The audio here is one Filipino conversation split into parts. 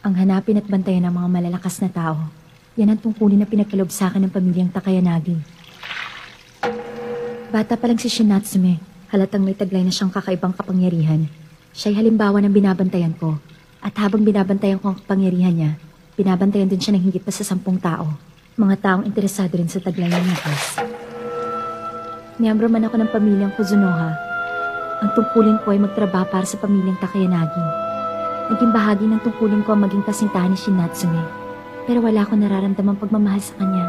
Ang hanapin at bantayan ng mga malalakas na tao. Yan ang tungkulin na pinagkaloob sa akin ng pamilyang Takayanagi. Bata pa lang si Shinatsume, halatang may taglay na siyang kakaibang kapangyarihan. Siya'y halimbawa ng binabantayan ko. At habang binabantayan ko ang kapangyarihan niya, binabantayan din siya ng higit pa sa 10 tao. Mga taong interesado rin sa taglay ng Nikas. Miyembro man ako ng pamilyang Kuzunoha. Ang tungkulin ko ay magtrabaho para sa pamilyang Takayanagi. Naging bahagi ng tungkulin ko ang maging kasintahan ni Shinatsume. Pero wala akong nararamdamang pagmamahal sa kanya.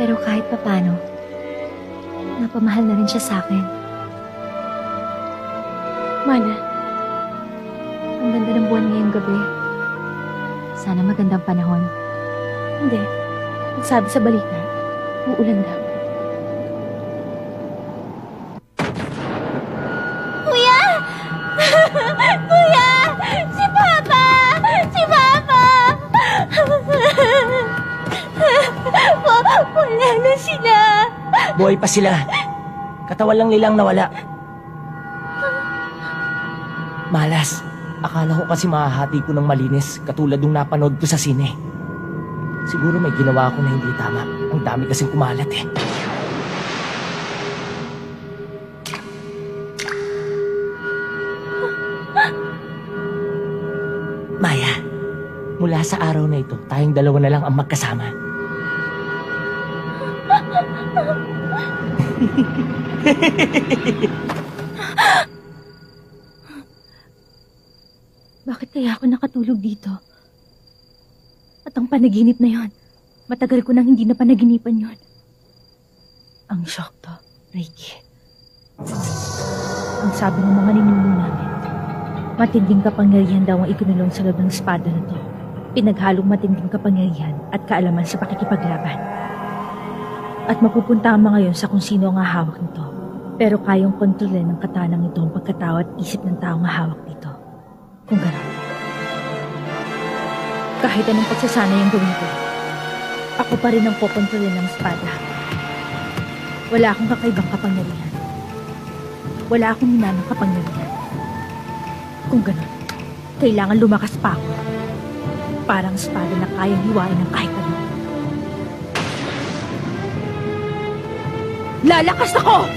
Pero kahit papano, napamahal na rin siya sa akin. Mana, ang ganda ng buwan ngayong gabi. Sana magandang panahon. Hindi. Nagsabi sa balita, uulan daw. Kuya! Kuya! Si Papa! Si Papa! Wala na sila. Buhay pa sila. Katawan lang nilang nawala. Malas. Akala ko kasi mahahati ko ng malinis katulad ng napanood ko sa sine. Siguro may ginawa ako na hindi tama. Ang dami kasing kumalat eh. Maya, mula sa araw na ito, tayong dalawa na lang ang magkasama. Bakit kaya ako nakatulog dito? At ang panaginip na yon, matagal ko nang hindi na panaginipan yon. Ang shock to, Reiki. Ang sabi ng mga ninuno namin, matinding kapangyarihan daw ang ikinulong sa loob ng espada na to. Pinaghalong matinding kapangyarihan at kaalaman sa pakikipaglaban. At mapupunta ang mga yon sa kung sino ang hahawak nito. Pero kayang kontrolin ng katanang ito ang pagkatao at isip ng taong hahawak nito. Kung gano'n. Kahit anong pagsasana yung gawin ko, ako pa rin ang pokontrolin ng espada. Wala akong kakaibang kapangyarihan. Wala akong hinanang kapangyarihan. Kung gano'n, kailangan lumakas pa ako. Parang espada na kayang hiwain ng kahit ano. Lalakas ako!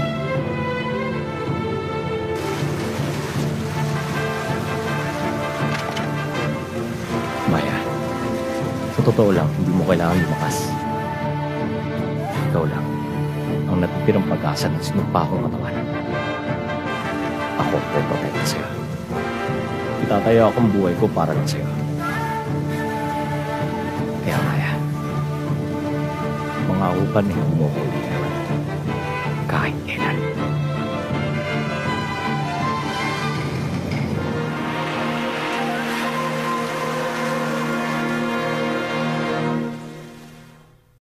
Maya, sa totoo lang, hindi mo kailangan lumakas. Ikaw lang ang natitirang pag-asa ng sinumpa kong katawan. Ako ay protekta sa'yo. Itatayo akong buhay ko para lang sa'yo. Kaya Maya, mga upan ni mo ko.